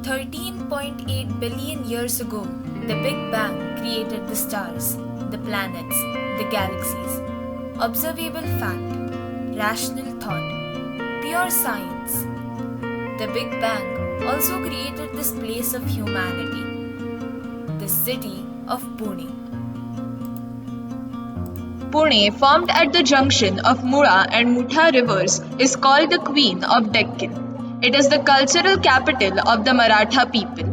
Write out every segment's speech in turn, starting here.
13.8 billion years ago, the Big Bang created the stars, the planets, the galaxies. Observable fact, rational thought, pure science. The Big Bang also created this place of humanity, the city of Pune. Pune, formed at the junction of Mura and Mutha rivers, is called the Queen of Deccan. It is the cultural capital of the Maratha people.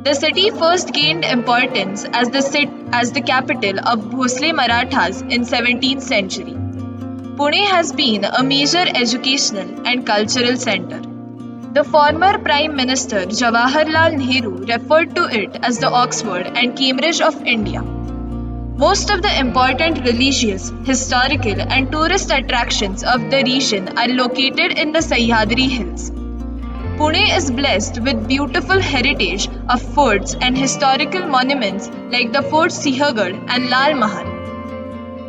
The city first gained importance as the capital of Bhosle Marathas in 17th century. Pune has been a major educational and cultural center. The former Prime Minister Jawaharlal Nehru referred to it as the Oxford and Cambridge of India. Most of the important religious, historical, and tourist attractions of the region are located in the Sahyadri Hills. Pune is blessed with beautiful heritage of forts and historical monuments like the Fort Sihagarh and Lal Mahal.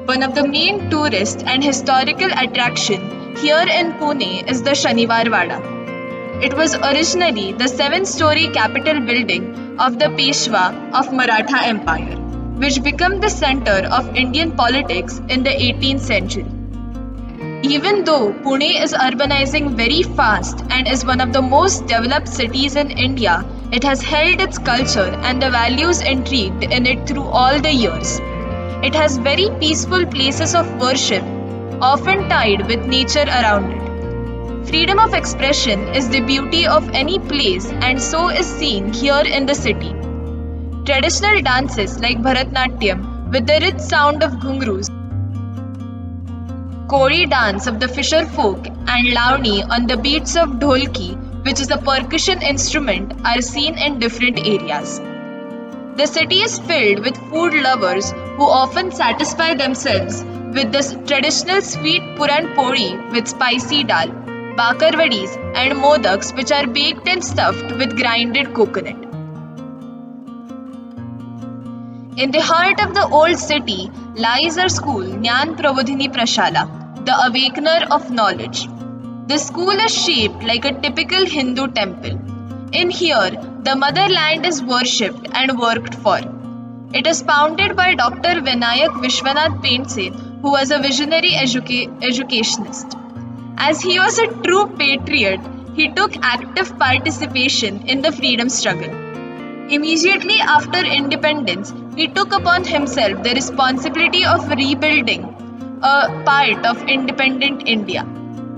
One of the main tourist and historical attraction here in Pune is the Shaniwar Wada. It was originally the 7-story Capitol building of the Peshwa of Maratha Empire, which became the center of Indian politics in the 18th century. Even though Pune is urbanizing very fast and is one of the most developed cities in India, it has held its culture and the values intrigued in it through all the years. It has very peaceful places of worship, often tied with nature around it. Freedom of expression is the beauty of any place, and so is seen here in the city. Traditional dances like Bharatnatyam with the rich sound of ghungroos, Kori dance of the fisher folk, and Lavani on the beats of dholki, which is a percussion instrument, are seen in different areas. The city is filled with food lovers who often satisfy themselves with the traditional sweet puran pori with spicy dal, bakarwadis, and modaks, which are baked and stuffed with grinded coconut. In the heart of the old city lies our school, Jnana Prabodhini Prashala, the awakener of knowledge. The school is shaped like a typical Hindu temple. In here, the motherland is worshipped and worked for. It is founded by Dr. Vinayak Vishwanath Pendse, who was a visionary educationist. As he was a true patriot, he took active participation in the freedom struggle. Immediately after independence, he took upon himself the responsibility of rebuilding a part of independent India.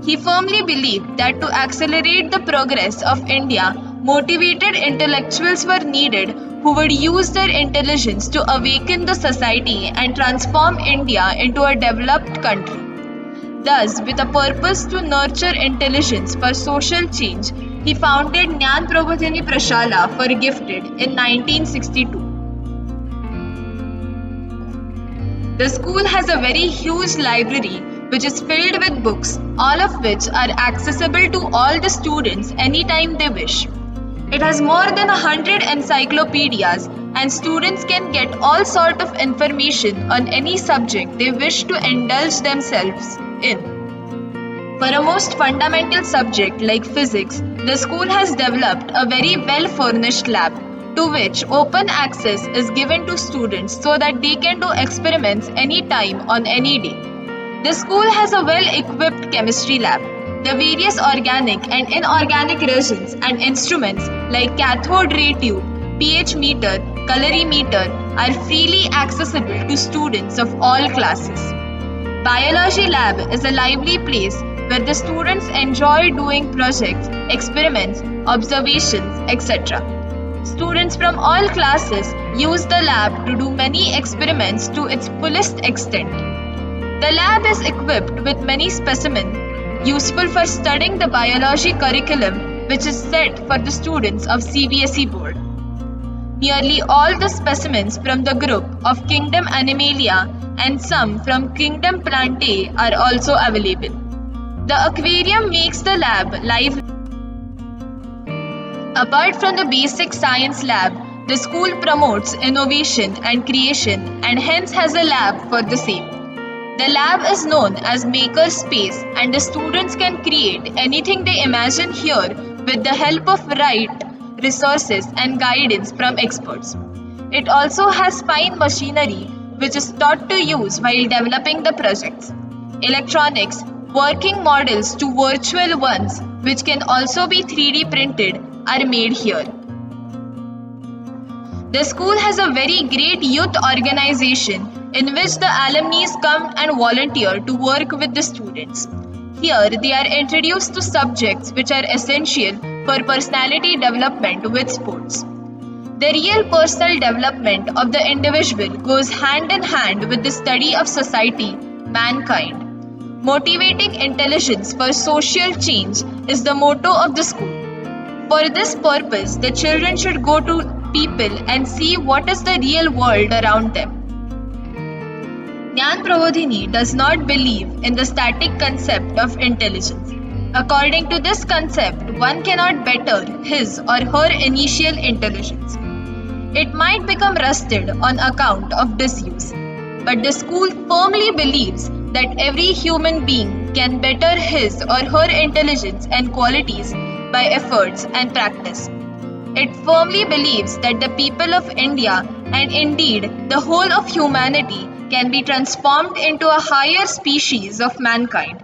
He firmly believed that to accelerate the progress of India, motivated intellectuals were needed who would use their intelligence to awaken the society and transform India into a developed country. Thus, with a purpose to nurture intelligence for social change, he founded Jnana Prabodhini Prashala for Gifted in 1962. The school has a very huge library which is filled with books, all of which are accessible to all the students anytime they wish. It has more than 100 encyclopedias, and students can get all sort of information on any subject they wish to indulge themselves in. For a most fundamental subject like physics, the school has developed a very well-furnished lab to which open access is given to students so that they can do experiments anytime on any day. The school has a well-equipped chemistry lab. The various organic and inorganic reagents and instruments like cathode ray tube, pH meter, colorimeter are freely accessible to students of all classes. Biology lab is a lively place where the students enjoy doing projects, experiments, observations, etc. Students from all classes use the lab to do many experiments to its fullest extent. The lab is equipped with many specimens useful for studying the biology curriculum which is set for the students of CBSE board. Nearly all the specimens from the group of Kingdom Animalia and some from Kingdom Plantae are also available. The aquarium makes the lab lively. Apart from the basic science lab, the school promotes innovation and creation and hence has a lab for the same. The lab is known as Maker Space and the students can create anything they imagine here with the help of resources, and guidance from experts. It also has fine machinery which is taught to use while developing the projects. Electronics, working models to virtual ones which can also be 3D printed are made here. The school has a very great youth organization in which the alumni come and volunteer to work with the students. Here, they are introduced to subjects which are essential for personality development with sports. The real personal development of the individual goes hand in hand with the study of society, mankind. Motivating intelligence for social change is the motto of the school. For this purpose, the children should go to people and see what is the real world around them. Gyan Pravodhini does not believe in the static concept of intelligence. According to this concept, one cannot better his or her initial intelligence. It might become rusted on account of disuse, but the school firmly believes that every human being can better his or her intelligence and qualities by efforts and practice. It firmly believes that the people of India and indeed the whole of humanity can be transformed into a higher species of mankind